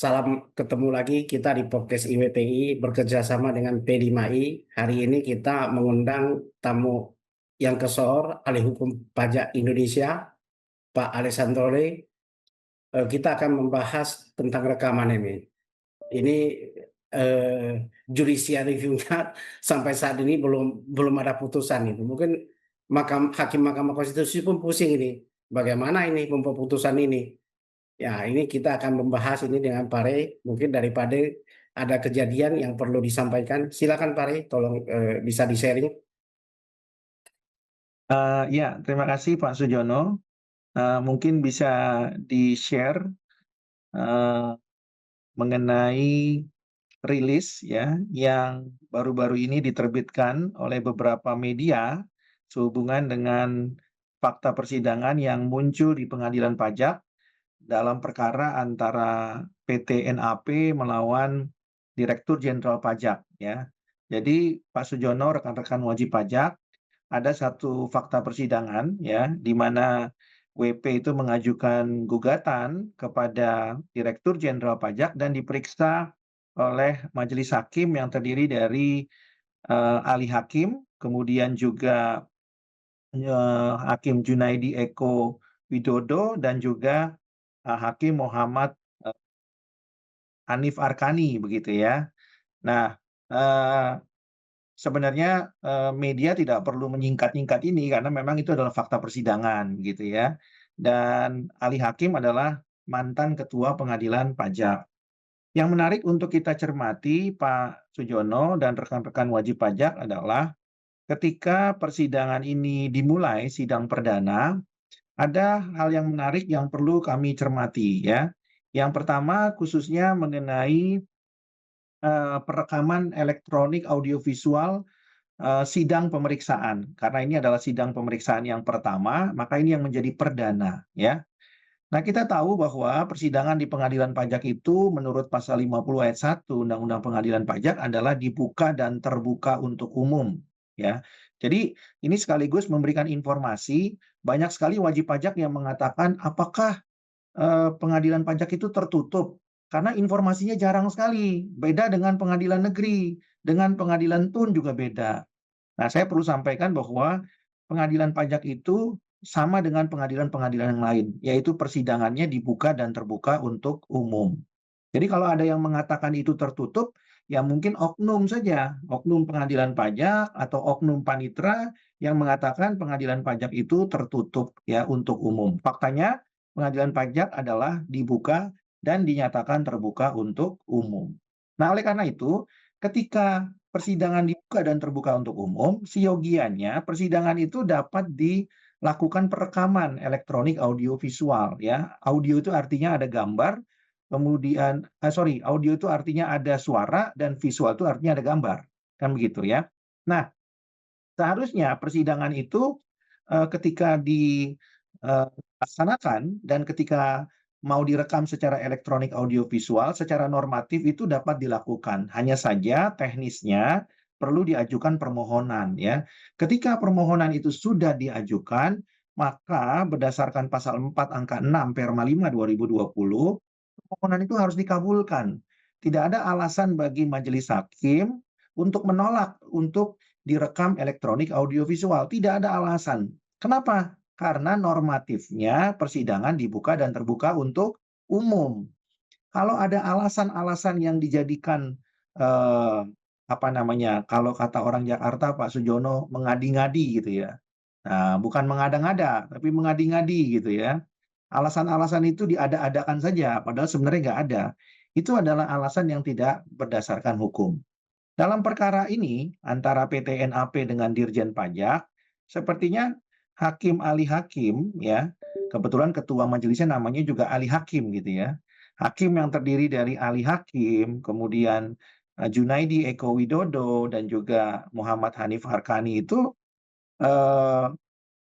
salam ketemu lagi kita di podcast IWPI bekerja sama dengan P5I. Hari ini kita mengundang tamu yang kesohor, ahli hukum pajak Indonesia, Pak Alessandro. Kita akan membahas tentang rekaman ini. Ini judicial review-nya sampai saat ini belum ada putusan itu. Mungkin hakim Mahkamah Konstitusi pun pusing ini. Bagaimana ini putusan ini? Ya, ini kita akan membahas ini dengan Pak Rey. Mungkin daripada ada kejadian yang perlu disampaikan, silakan Pak Rey, tolong bisa di-sharing. Ya, terima kasih Pak Sujono. Mungkin bisa di-share mengenai rilis ya yang baru-baru ini diterbitkan oleh beberapa media sehubungan dengan fakta persidangan yang muncul di pengadilan pajak dalam perkara antara PT NAP melawan Direktur Jenderal Pajak ya. Jadi Pak Sujono, rekan-rekan wajib pajak, ada satu fakta persidangan ya di mana WP itu mengajukan gugatan kepada Direktur Jenderal Pajak dan diperiksa oleh majelis hakim yang terdiri dari ahli hakim, kemudian juga Hakim Junaidi Eko Widodo dan juga Hakim Muhammad Hanif Arkani begitu ya. Nah, sebenarnya media tidak perlu menyingkat-nyingkat ini karena memang itu adalah fakta persidangan gitu ya. Dan ahli hakim adalah mantan ketua pengadilan pajak. Yang menarik untuk kita cermati Pak Sujono dan rekan-rekan wajib pajak adalah ketika persidangan ini dimulai sidang perdana, ada hal yang menarik yang perlu kami cermati ya. Yang pertama khususnya mengenai perekaman elektronik audiovisual sidang pemeriksaan. Karena ini adalah sidang pemeriksaan yang pertama, maka ini yang menjadi perdana ya. Nah, kita tahu bahwa persidangan di pengadilan pajak itu menurut pasal 50 ayat 1 Undang-Undang Pengadilan Pajak adalah dibuka dan terbuka untuk umum ya. Jadi ini sekaligus memberikan informasi, banyak sekali wajib pajak yang mengatakan apakah pengadilan pajak itu tertutup? Karena informasinya jarang sekali, beda dengan pengadilan negeri, dengan pengadilan tun juga beda. Nah, saya perlu sampaikan bahwa pengadilan pajak itu sama dengan pengadilan-pengadilan yang lain, yaitu persidangannya dibuka dan terbuka untuk umum. Jadi kalau ada yang mengatakan itu tertutup, ya mungkin oknum saja, oknum pengadilan pajak atau oknum panitera yang mengatakan pengadilan pajak itu tertutup ya untuk umum. Faktanya pengadilan pajak adalah dibuka dan dinyatakan terbuka untuk umum. Nah, oleh karena itu, ketika persidangan dibuka dan terbuka untuk umum, siogianya persidangan itu dapat dilakukan perekaman elektronik audiovisual ya. Audio itu artinya ada gambar, kemudian audio itu artinya ada suara dan visual itu artinya ada gambar. Kan begitu ya. Nah, seharusnya persidangan itu ketika dilaksanakan dan ketika mau direkam secara elektronik audiovisual, secara normatif itu dapat dilakukan. Hanya saja teknisnya perlu diajukan permohonan ya. Ketika permohonan itu sudah diajukan, maka berdasarkan pasal 4 angka 6 Perma 5 2020, permohonan itu harus dikabulkan. Tidak ada alasan bagi majelis hakim untuk menolak untuk direkam elektronik audiovisual. Tidak ada alasan. Kenapa? Karena normatifnya persidangan dibuka dan terbuka untuk umum. Kalau ada alasan-alasan yang dijadikan kalau kata orang Jakarta Pak Sujono mengadi-ngadi gitu ya. Nah, bukan mengada-ngada, tapi mengadi-ngadi gitu ya. Alasan-alasan itu diada-adakan saja, padahal sebenarnya nggak ada. Itu adalah alasan yang tidak berdasarkan hukum. Dalam perkara ini, antara PT NAP dengan Dirjen Pajak, sepertinya hakim ahli hakim, ya, kebetulan ketua majelisnya namanya juga ahli hakim gitu ya. Hakim yang terdiri dari ahli hakim, kemudian Junaidi Eko Widodo dan juga Muhammad Hanif Arkani itu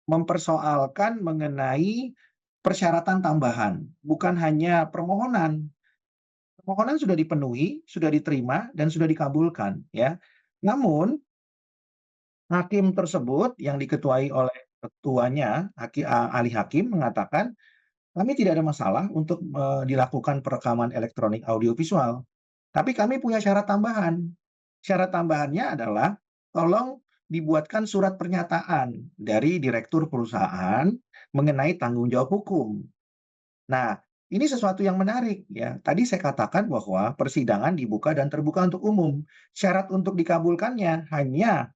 mempersoalkan mengenai persyaratan tambahan, bukan hanya permohonan. Permohonan sudah dipenuhi, sudah diterima, dan sudah dikabulkan. Ya. Namun, hakim tersebut yang diketuai oleh ketuanya, ahli hakim mengatakan kami tidak ada masalah untuk dilakukan perekaman elektronik audiovisual. Tapi kami punya syarat tambahan. Syarat tambahannya adalah tolong dibuatkan surat pernyataan dari direktur perusahaan mengenai tanggung jawab hukum. Nah, ini sesuatu yang menarik ya. Tadi saya katakan bahwa persidangan dibuka dan terbuka untuk umum. Syarat untuk dikabulkannya hanya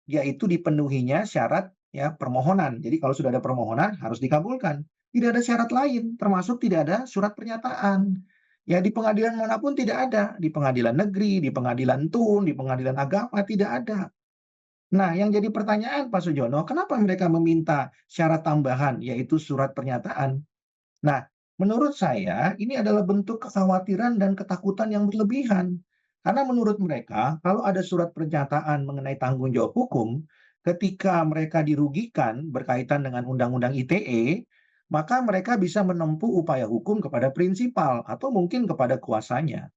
yaitu dipenuhinya syarat ya permohonan. Jadi kalau sudah ada permohonan harus dikabulkan. Tidak ada syarat lain, termasuk tidak ada surat pernyataan. Ya di pengadilan manapun tidak ada, di pengadilan negeri, di pengadilan tun, di pengadilan agama tidak ada. Nah, yang jadi pertanyaan Pak Sujono, kenapa mereka meminta syarat tambahan yaitu surat pernyataan? Nah, menurut saya ini adalah bentuk kekhawatiran dan ketakutan yang berlebihan. Karena menurut mereka, kalau ada surat pernyataan mengenai tanggung jawab hukum, ketika mereka dirugikan berkaitan dengan Undang-Undang ITE, maka mereka bisa menempuh upaya hukum kepada prinsipal atau mungkin kepada kuasanya.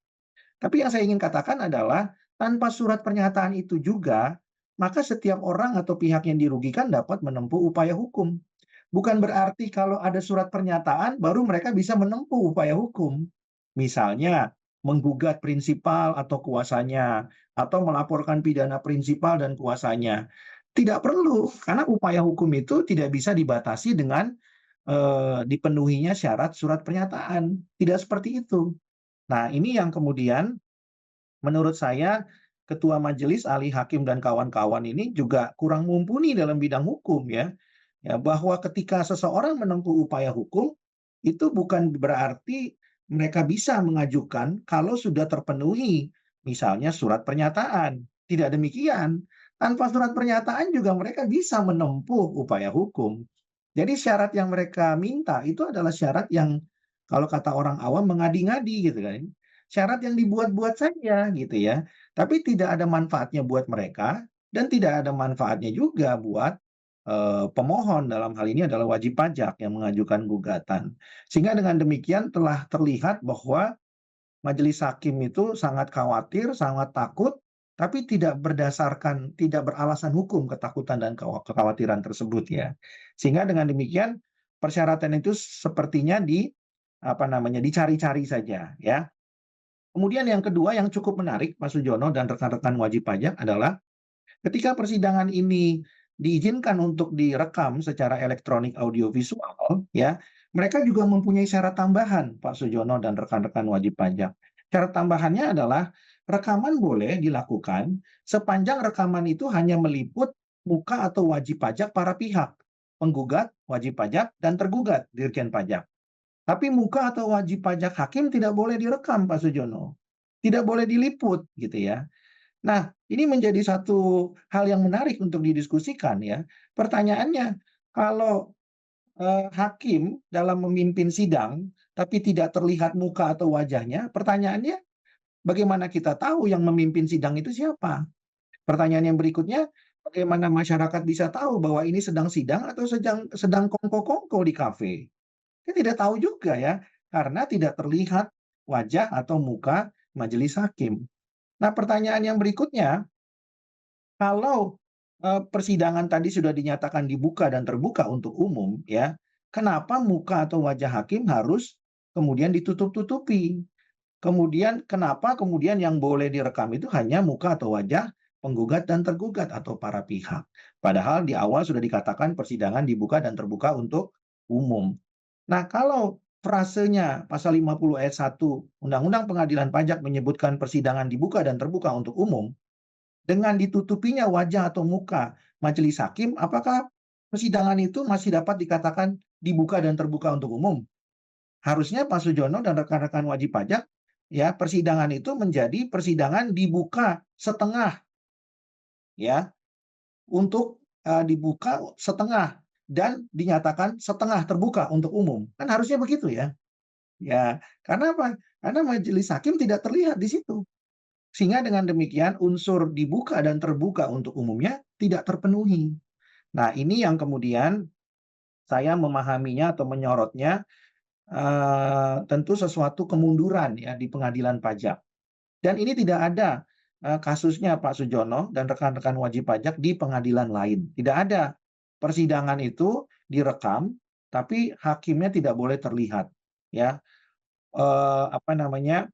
Tapi yang saya ingin katakan adalah tanpa surat pernyataan itu juga, maka setiap orang atau pihak yang dirugikan dapat menempuh upaya hukum. Bukan berarti kalau ada surat pernyataan baru mereka bisa menempuh upaya hukum. Misalnya menggugat prinsipal atau kuasanya atau melaporkan pidana prinsipal dan kuasanya. Tidak perlu karena upaya hukum itu tidak bisa dibatasi dengan dipenuhinya syarat surat pernyataan. Tidak seperti itu. Nah, ini yang kemudian menurut saya ketua majelis, ahli hakim dan kawan-kawan ini juga kurang mumpuni dalam bidang hukum ya. Ya, bahwa ketika seseorang menempuh upaya hukum itu bukan berarti mereka bisa mengajukan kalau sudah terpenuhi misalnya surat pernyataan. Tidak demikian. Tanpa surat pernyataan juga mereka bisa menempuh upaya hukum. Jadi syarat yang mereka minta itu adalah syarat yang kalau kata orang awam mengadi-ngadi gitu kan. Syarat yang dibuat-buat saja gitu ya. Tapi tidak ada manfaatnya buat mereka dan tidak ada manfaatnya juga buat pemohon, dalam hal ini adalah wajib pajak yang mengajukan gugatan. Sehingga dengan demikian telah terlihat bahwa majelis hakim itu sangat khawatir, sangat takut, tapi tidak beralasan hukum ketakutan dan kekhawatiran tersebut ya. Sehingga dengan demikian persyaratan itu sepertinya dicari-cari saja ya. Kemudian yang kedua yang cukup menarik Pak Sujono dan rekan-rekan wajib pajak adalah ketika persidangan ini diizinkan untuk direkam secara elektronik audiovisual, ya, mereka juga mempunyai syarat tambahan, Pak Sujono dan rekan-rekan wajib pajak. Syarat tambahannya adalah rekaman boleh dilakukan sepanjang rekaman itu hanya meliput muka atau wajib pajak para pihak, penggugat, wajib pajak, dan tergugat, Dirjen Pajak. Tapi muka atau wajib pajak hakim tidak boleh direkam, Pak Sujono. Tidak boleh diliput, gitu ya. Nah, ini menjadi satu hal yang menarik untuk didiskusikan ya. Pertanyaannya, kalau hakim dalam memimpin sidang tapi tidak terlihat muka atau wajahnya, pertanyaannya bagaimana kita tahu yang memimpin sidang itu siapa? Pertanyaan yang berikutnya, bagaimana masyarakat bisa tahu bahwa ini sedang sidang atau sedang kongko-kongko di kafe? Kita tidak tahu juga ya, karena tidak terlihat wajah atau muka majelis hakim. Nah, pertanyaan yang berikutnya, kalau persidangan tadi sudah dinyatakan dibuka dan terbuka untuk umum, ya, kenapa muka atau wajah hakim harus kemudian ditutup-tutupi? Kemudian kenapa kemudian yang boleh direkam itu hanya muka atau wajah penggugat dan tergugat atau para pihak? Padahal di awal sudah dikatakan persidangan dibuka dan terbuka untuk umum. Nah, kalau frasenya pasal 50 ayat 1 Undang-Undang Pengadilan Pajak menyebutkan persidangan dibuka dan terbuka untuk umum, dengan ditutupinya wajah atau muka majelis hakim, apakah persidangan itu masih dapat dikatakan dibuka dan terbuka untuk umum? Harusnya Pak Sujono dan rekan-rekan wajib pajak, ya persidangan itu menjadi persidangan dibuka setengah, ya untuk dibuka setengah dan dinyatakan setengah terbuka untuk umum. Kan harusnya begitu ya. Ya, karena apa? Karena majelis hakim tidak terlihat di situ. Sehingga dengan demikian unsur dibuka dan terbuka untuk umumnya tidak terpenuhi. Nah, ini yang kemudian saya memahaminya atau menyorotnya tentu sesuatu kemunduran ya di pengadilan pajak. Dan ini tidak ada kasusnya Pak Sujono dan rekan-rekan wajib pajak di pengadilan lain. Tidak ada persidangan itu direkam tapi hakimnya tidak boleh terlihat, ya. Apa namanya,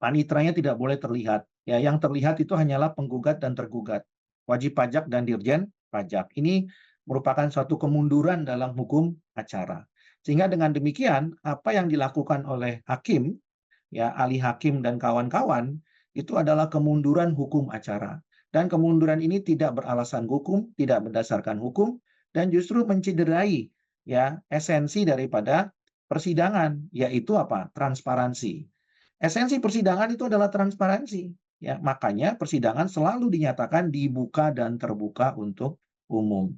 Paniteranya tidak boleh terlihat. Ya, yang terlihat itu hanyalah penggugat dan tergugat, wajib pajak dan dirjen pajak. Ini merupakan suatu kemunduran dalam hukum acara. Sehingga dengan demikian, apa yang dilakukan oleh hakim, ya, ahli hakim dan kawan-kawan, itu adalah kemunduran hukum acara. Dan kemunduran ini tidak beralasan hukum, tidak berdasarkan hukum, dan justru mencederai, ya, esensi daripada persidangan, yaitu apa? Transparansi. Esensi persidangan itu adalah transparansi, ya. Makanya persidangan selalu dinyatakan dibuka dan terbuka untuk umum.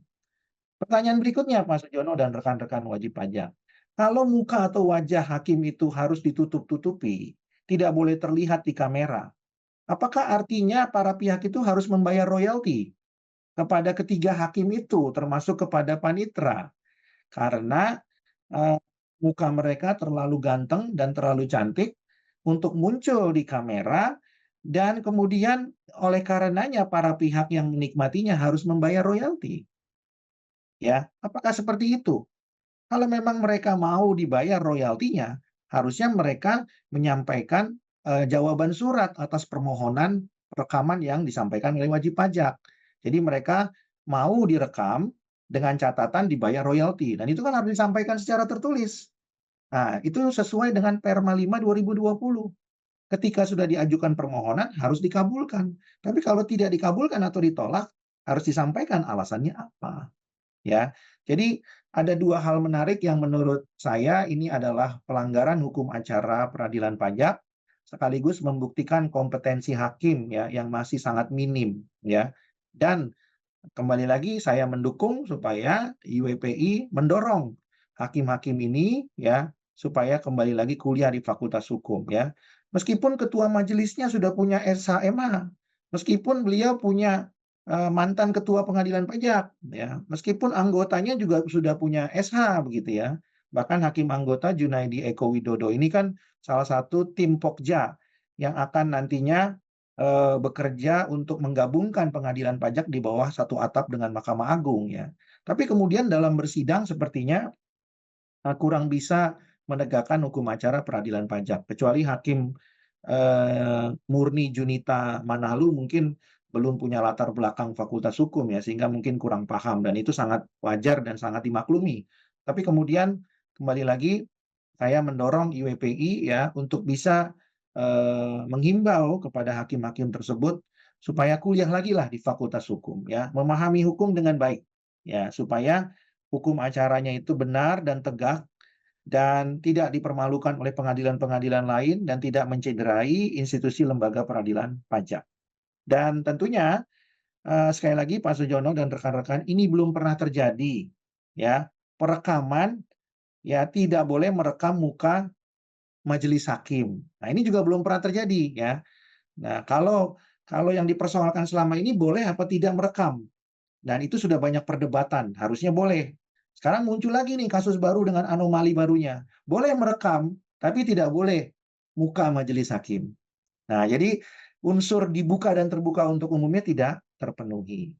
Pertanyaan berikutnya, Pak Sujono dan rekan-rekan wajib pajak. Kalau muka atau wajah hakim itu harus ditutup-tutupi, tidak boleh terlihat di kamera, apakah artinya para pihak itu harus membayar royalti kepada ketiga hakim itu, termasuk kepada panitera? Karena eh, muka mereka terlalu ganteng dan terlalu cantik untuk muncul di kamera, dan kemudian oleh karenanya para pihak yang menikmatinya harus membayar royalti. Ya, apakah seperti itu? Kalau memang mereka mau dibayar royaltinya, harusnya mereka menyampaikan jawaban surat atas permohonan rekaman yang disampaikan oleh wajib pajak. Jadi mereka mau direkam dengan catatan dibayar royalti, dan itu kan harus disampaikan secara tertulis. Nah, itu sesuai dengan Perma 5 2020. Ketika sudah diajukan permohonan, harus dikabulkan. Tapi kalau tidak dikabulkan atau ditolak, harus disampaikan alasannya apa. Ya, jadi ada dua hal menarik yang menurut saya ini adalah pelanggaran hukum acara peradilan pajak, sekaligus membuktikan kompetensi hakim, ya, yang masih sangat minim, ya. Dan kembali lagi saya mendukung supaya IWPI mendorong hakim-hakim ini, ya, supaya kembali lagi kuliah di Fakultas Hukum, ya. Meskipun ketua majelisnya sudah punya SHMH, meskipun beliau punya mantan ketua pengadilan pajak, ya, meskipun anggotanya juga sudah punya SH begitu, ya. Bahkan hakim anggota Junaidi Eko Widodo ini kan salah satu tim Pokja yang akan nantinya bekerja untuk menggabungkan pengadilan pajak di bawah satu atap dengan Mahkamah Agung, ya. Tapi kemudian dalam bersidang sepertinya kurang bisa menegakkan hukum acara peradilan pajak, kecuali hakim Murni Junita Manalu mungkin belum punya latar belakang fakultas hukum, ya, sehingga mungkin kurang paham, dan itu sangat wajar dan sangat dimaklumi. Tapi kemudian kembali lagi saya mendorong IWPI, ya, untuk bisa menghimbau kepada hakim-hakim tersebut supaya kuliah lagi lah di fakultas hukum, ya, memahami hukum dengan baik, ya, supaya hukum acaranya itu benar dan tegak dan tidak dipermalukan oleh pengadilan-pengadilan lain dan tidak mencederai institusi lembaga peradilan pajak. Dan tentunya sekali lagi Pak Sujono dan rekan-rekan, ini belum pernah terjadi, ya. Perekaman, ya, tidak boleh merekam muka majelis hakim. Nah, ini juga belum pernah terjadi, ya. Nah, kalau yang dipersoalkan selama ini boleh apa tidak merekam. Dan itu sudah banyak perdebatan, harusnya boleh. Sekarang muncul lagi nih kasus baru dengan anomali barunya. Boleh merekam, tapi tidak boleh muka majelis hakim. Nah, jadi unsur dibuka dan terbuka untuk umumnya tidak terpenuhi.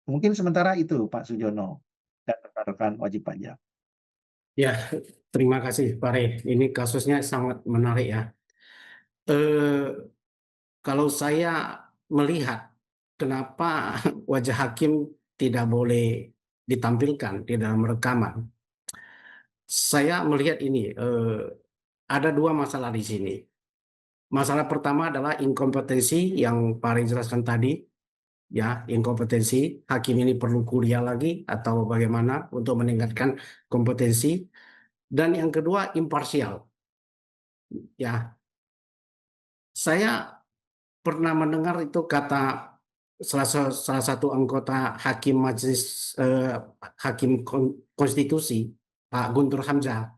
Mungkin sementara itu, Pak Sujono dan rekan-rekan wajib pajak. Ya, terima kasih Pak Rey. Ini kasusnya sangat menarik ya. Eh, Kalau saya melihat kenapa wajah hakim tidak boleh ditampilkan di dalam rekaman, saya melihat ini ada dua masalah di sini. Masalah pertama adalah inkompetensi yang Pak Rey jelaskan tadi, ya, inkompetensi hakim ini perlu kuliah lagi atau bagaimana untuk meningkatkan kompetensi, dan yang kedua imparsial, ya. Saya pernah mendengar itu kata salah satu anggota hakim majelis hakim konstitusi, Pak Guntur Hamzah.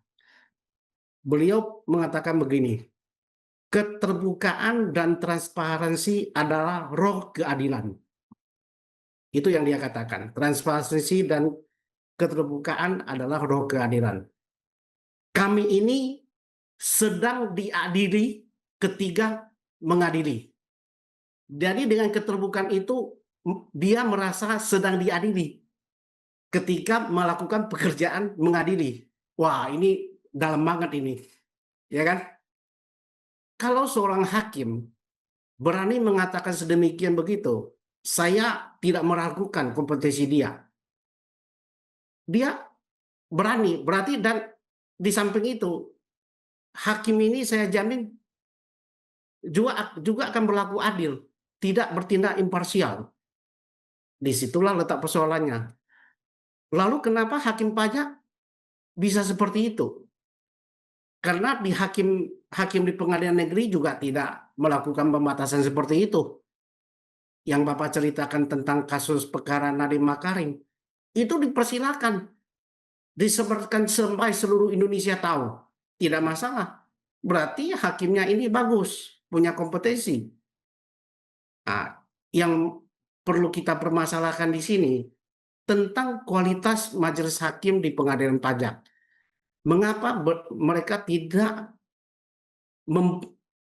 Beliau mengatakan begini, keterbukaan dan transparansi adalah roh keadilan. Itu yang dia katakan, transparansi dan keterbukaan adalah roh keadilan. Kami ini sedang diadili ketika mengadili. Jadi dengan keterbukaan itu dia merasa sedang diadili ketika melakukan pekerjaan mengadili. Wah, ini dalam banget ini, ya kan? Kalau seorang hakim berani mengatakan sedemikian begitu, saya tidak meragukan kompetensi dia. Dia berani, berarti dan di samping itu, hakim ini saya jamin juga akan berlaku adil, tidak bertindak imparsial. Disitulah letak persoalannya. Lalu kenapa hakim pajak bisa seperti itu? Karena di hakim di pengadilan negeri juga tidak melakukan pembatasan seperti itu. Yang Bapak ceritakan tentang kasus perkara Nadiem Makarim, itu dipersilakan, disebarkan sampai seluruh Indonesia tahu. Tidak masalah. Berarti hakimnya ini bagus, punya kompetensi. Nah, yang perlu kita permasalahkan di sini tentang kualitas majelis hakim di pengadilan pajak. Mengapa mereka tidak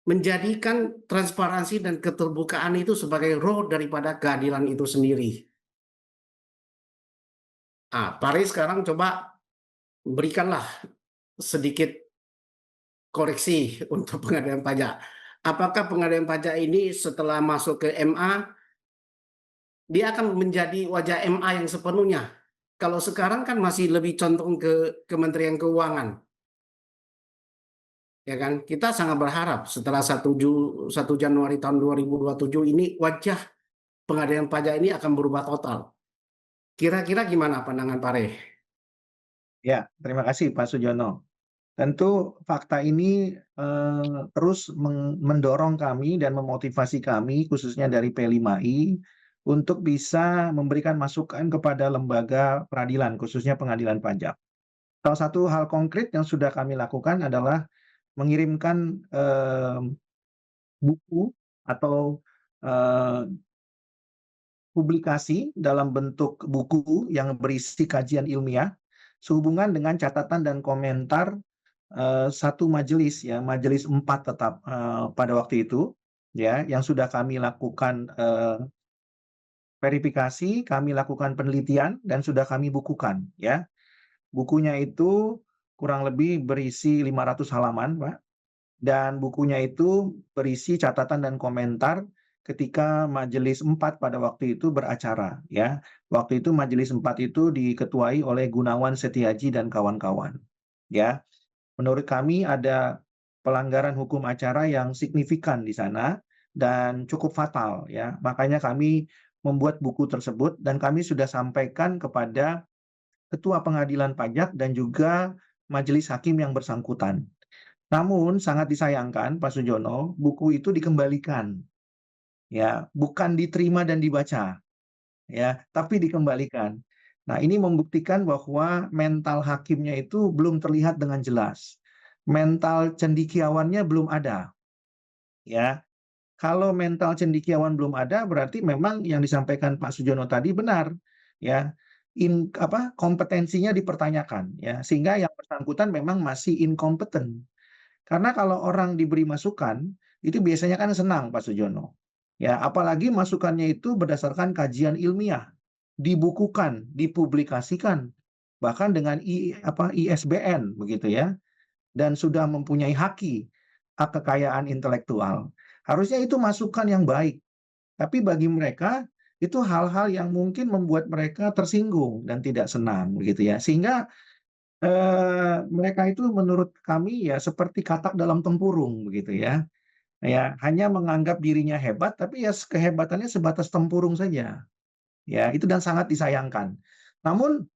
menjadikan transparansi dan keterbukaan itu sebagai roh daripada keadilan itu sendiri? Pare sekarang coba berikanlah sedikit koreksi untuk pengadilan pajak. Apakah pengadilan pajak ini setelah masuk ke MA, dia akan menjadi wajah MA yang sepenuhnya? Kalau sekarang kan masih lebih condong ke Kementerian Keuangan, ya kan? Kita sangat berharap setelah 1 Januari tahun 2027 ini wajah pengadilan pajak ini akan berubah total. Kira-kira gimana pandangan Pare? Ya, terima kasih Pak Sujono. Tentu fakta ini terus mendorong kami dan memotivasi kami, khususnya dari P5I, untuk bisa memberikan masukan kepada lembaga peradilan, khususnya pengadilan pajak. Salah satu hal konkret yang sudah kami lakukan adalah mengirimkan buku atau eh, publikasi dalam bentuk buku yang berisi kajian ilmiah sehubungan dengan catatan dan komentar satu majelis, ya, majelis 4 tetap pada waktu itu, ya, yang sudah kami lakukan verifikasi, kami lakukan penelitian dan sudah kami bukukan, ya. Bukunya itu kurang lebih berisi 500 halaman, Pak. Dan bukunya itu berisi catatan dan komentar ketika Majelis 4 pada waktu itu beracara, ya. Waktu itu Majelis 4 itu diketuai oleh Gunawan Setiaji dan kawan-kawan, ya. Menurut kami ada pelanggaran hukum acara yang signifikan di sana dan cukup fatal, ya. Makanya kami membuat buku tersebut dan kami sudah sampaikan kepada Ketua Pengadilan Pajak dan juga majelis hakim yang bersangkutan. Namun sangat disayangkan Pak Sujono, buku itu dikembalikan, ya, bukan diterima dan dibaca, ya, tapi dikembalikan. Nah, ini membuktikan bahwa mental hakimnya itu belum terlihat dengan jelas. Mental cendekiawannya belum ada, ya. Kalau mental cendekiawan belum ada, berarti memang yang disampaikan Pak Sujono tadi benar, ya. Kompetensinya dipertanyakan, ya, sehingga yang bersangkutan memang masih inkompeten. Karena kalau orang diberi masukan, itu biasanya kan senang Pak Sujono. Ya, apalagi masukannya itu berdasarkan kajian ilmiah, dibukukan, dipublikasikan, bahkan dengan ISBN begitu ya, dan sudah mempunyai hak kekayaan intelektual. Harusnya itu masukan yang baik. Tapi bagi mereka itu hal-hal yang mungkin membuat mereka tersinggung dan tidak senang begitu ya. Sehingga mereka itu menurut kami ya seperti katak dalam tempurung begitu ya. Ya, hanya menganggap dirinya hebat tapi ya kehebatannya sebatas tempurung saja. Ya, itu dan sangat disayangkan. Namun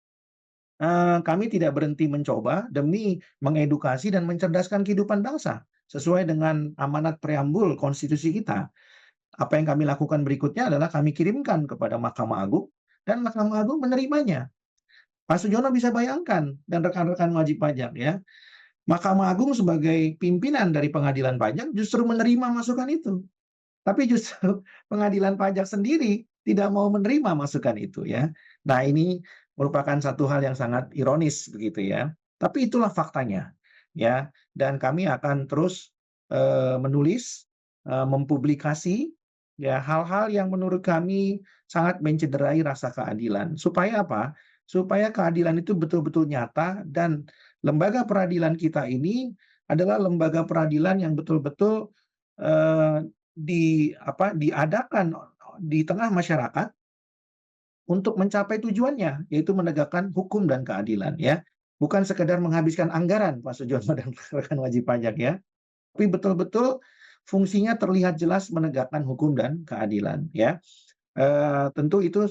kami tidak berhenti mencoba demi mengedukasi dan mencerdaskan kehidupan bangsa sesuai dengan amanat preambul konstitusi kita. Apa yang kami lakukan berikutnya adalah kami kirimkan kepada Mahkamah Agung dan Mahkamah Agung menerimanya. Pak Sujono bisa bayangkan dan rekan-rekan wajib pajak ya. Mahkamah Agung sebagai pimpinan dari pengadilan pajak justru menerima masukan itu. Tapi justru pengadilan pajak sendiri tidak mau menerima masukan itu ya. Nah, ini merupakan satu hal yang sangat ironis begitu ya. Tapi itulah faktanya ya. Dan kami akan terus menulis, mempublikasi ya hal-hal yang menurut kami sangat mencederai rasa keadilan. Supaya apa? supaya keadilan itu betul-betul nyata dan lembaga peradilan kita ini adalah lembaga peradilan yang betul-betul diadakan di tengah masyarakat untuk mencapai tujuannya, yaitu menegakkan hukum dan keadilan ya. Bukan sekedar menghabiskan anggaran Pak Sujono dan rekan wajib pajak ya, tapi betul-betul fungsinya terlihat jelas menegakkan hukum dan keadilan ya. Tentu itu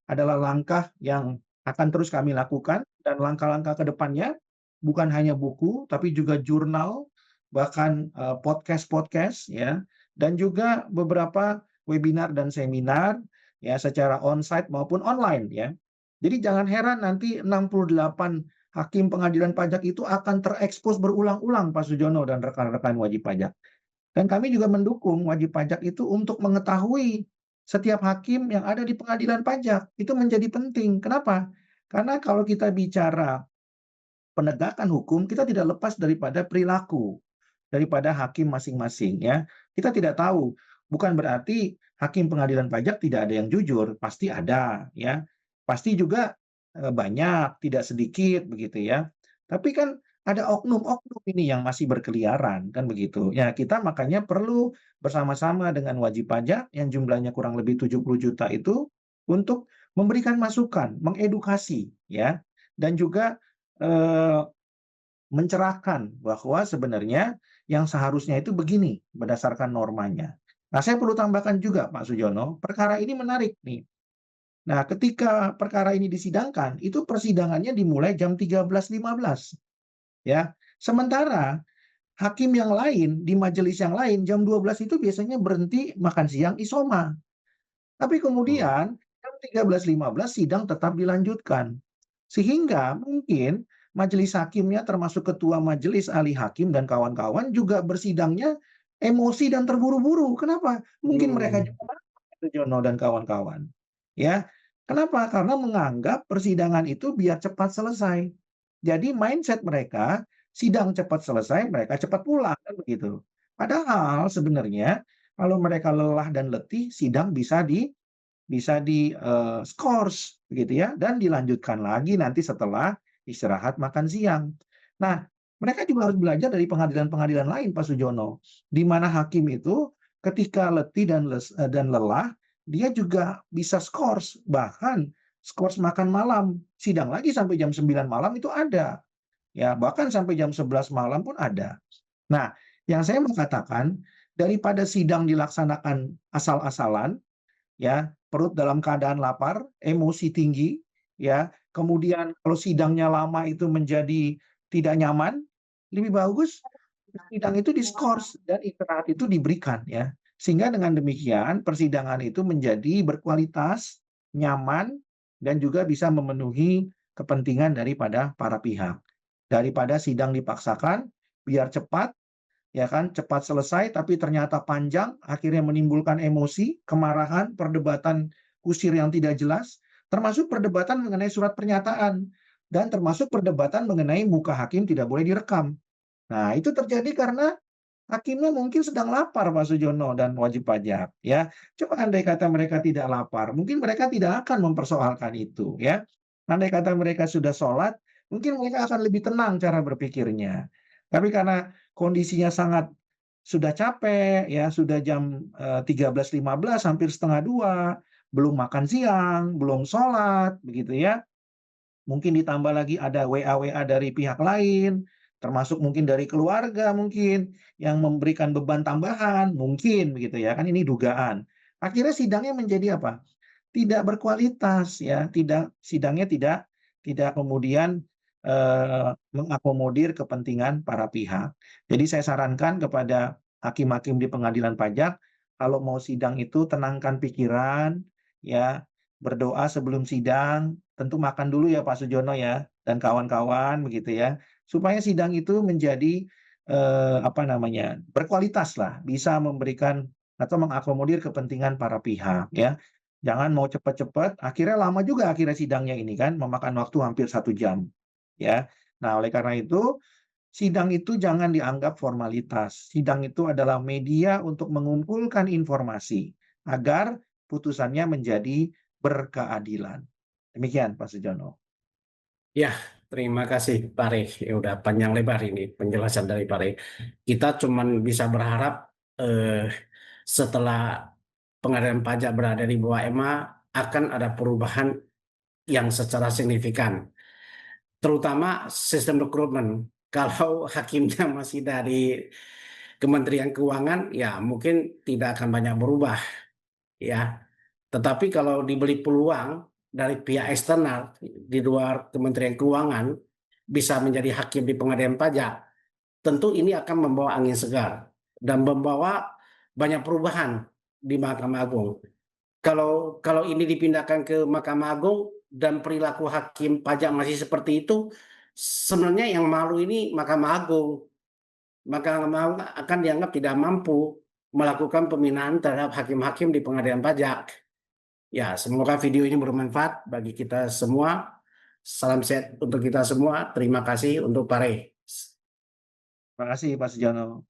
adalah langkah yang akan terus kami lakukan dan langkah-langkah ke depannya bukan hanya buku tapi juga jurnal, bahkan podcast-podcast ya, dan juga beberapa webinar dan seminar ya secara onsite maupun online ya. Jadi jangan heran nanti 68 hakim pengadilan pajak itu akan terekspos berulang-ulang Pak Sujono dan rekan-rekan wajib pajak. Dan kami juga mendukung wajib pajak itu untuk mengetahui setiap hakim yang ada di pengadilan pajak. Itu menjadi penting. Kenapa? Karena kalau kita bicara penegakan hukum, kita tidak lepas daripada perilaku daripada hakim masing-masing ya. Kita tidak tahu, bukan berarti hakim pengadilan pajak tidak ada yang jujur, pasti ada ya. Pasti juga banyak, tidak sedikit begitu ya. Tapi kan ada oknum-oknum ini yang masih berkeliaran kan begitu. Ya, kita makanya perlu bersama-sama dengan wajib pajak yang jumlahnya kurang lebih 70 juta itu untuk memberikan masukan, mengedukasi ya, dan juga eh, mencerahkan bahwa sebenarnya yang seharusnya itu begini berdasarkan normanya. Nah, saya perlu tambahkan juga Pak Sujono, perkara ini menarik nih. Nah, ketika perkara ini disidangkan, itu persidangannya dimulai jam 13.15 ya. Sementara hakim yang lain di majelis yang lain jam 12 itu biasanya berhenti makan siang isoma. Tapi Oh. kemudian jam 13.15 sidang tetap dilanjutkan. Sehingga mungkin majelis hakimnya termasuk ketua majelis ahli hakim dan kawan-kawan juga bersidangnya emosi dan terburu-buru. Kenapa? Mungkin mereka Hmm. juga itu Jono dan kawan-kawan. Ya. Kenapa? Karena menganggap persidangan itu biar cepat selesai. Jadi mindset mereka sidang cepat selesai, mereka cepat pulang kan begitu. Padahal sebenarnya kalau mereka lelah dan letih, sidang bisa di skors begitu ya dan dilanjutkan lagi nanti setelah istirahat makan siang. Nah, mereka juga harus belajar dari pengadilan-pengadilan lain Pak Sujono, di mana hakim itu ketika letih dan lelah, dia juga bisa skors, bahkan skors makan malam, sidang lagi sampai jam 9 malam itu ada. Ya, bahkan sampai jam 11 malam pun ada. Nah, yang saya mau katakan, daripada sidang dilaksanakan asal-asalan, ya, perut dalam keadaan lapar, emosi tinggi, ya, kemudian kalau sidangnya lama itu menjadi tidak nyaman, lebih bagus sidang itu diskors dan istirahat itu diberikan ya. Sehingga dengan demikian persidangan itu menjadi berkualitas, nyaman, dan juga bisa memenuhi kepentingan daripada para pihak. Daripada sidang dipaksakan, biar cepat, ya kan, cepat selesai tapi ternyata panjang, akhirnya menimbulkan emosi, kemarahan, perdebatan kusir yang tidak jelas, termasuk perdebatan mengenai surat pernyataan, dan termasuk perdebatan mengenai muka hakim tidak boleh direkam. Nah, itu terjadi karena hakimnya mungkin sedang lapar Pak Sujono dan wajib pajak, ya. Coba andai kata mereka tidak lapar, mungkin mereka tidak akan mempersoalkan itu, ya. Andai kata mereka sudah sholat, mungkin mereka akan lebih tenang cara berpikirnya. Tapi karena kondisinya sangat sudah capek, ya, sudah jam 13.15, hampir setengah dua, belum makan siang, belum sholat, begitu ya. Mungkin ditambah lagi ada WA-WA dari pihak lain, termasuk mungkin dari keluarga mungkin, yang memberikan beban tambahan, mungkin begitu ya, kan ini dugaan. Akhirnya sidangnya menjadi apa? Tidak berkualitas ya, sidangnya tidak kemudian, mengakomodir kepentingan para pihak. Jadi saya sarankan kepada hakim-hakim di pengadilan pajak, kalau mau sidang itu tenangkan pikiran, ya, berdoa sebelum sidang, tentu makan dulu ya Pak Sujono ya, dan kawan-kawan begitu ya, supaya sidang itu menjadi, apa namanya, berkualitas lah, bisa memberikan atau mengakomodir kepentingan para pihak ya. Jangan mau cepat-cepat, akhirnya lama juga akhirnya sidangnya ini kan, memakan waktu hampir 1 jam, ya. Nah, oleh karena itu, sidang itu jangan dianggap formalitas. Sidang itu adalah media untuk mengumpulkan informasi, agar putusannya menjadi berkeadilan. Demikian, Pak Sujono. Ya, terima kasih Pak Rey. Ya udah panjang lebar ini penjelasan dari Pak Rey. Kita cuman bisa berharap setelah pengadilan pajak berada di bawah EMA akan ada perubahan yang secara signifikan, terutama sistem rekrutmen. Kalau hakimnya masih dari Kementerian Keuangan, ya mungkin tidak akan banyak berubah, ya. Tetapi kalau diberi peluang dari pihak eksternal di luar Kementerian Keuangan bisa menjadi hakim di pengadilan pajak, tentu ini akan membawa angin segar dan membawa banyak perubahan di Mahkamah Agung. Kalau ini dipindahkan ke Mahkamah Agung dan perilaku hakim pajak masih seperti itu, sebenarnya yang malu ini Mahkamah Agung. Mahkamah Agung akan dianggap tidak mampu melakukan pembinaan terhadap hakim-hakim di pengadilan pajak. Ya, semoga video ini bermanfaat bagi kita semua. Salam sehat untuk kita semua. Terima kasih untuk Pak Rey. Terima kasih Pak Sujono.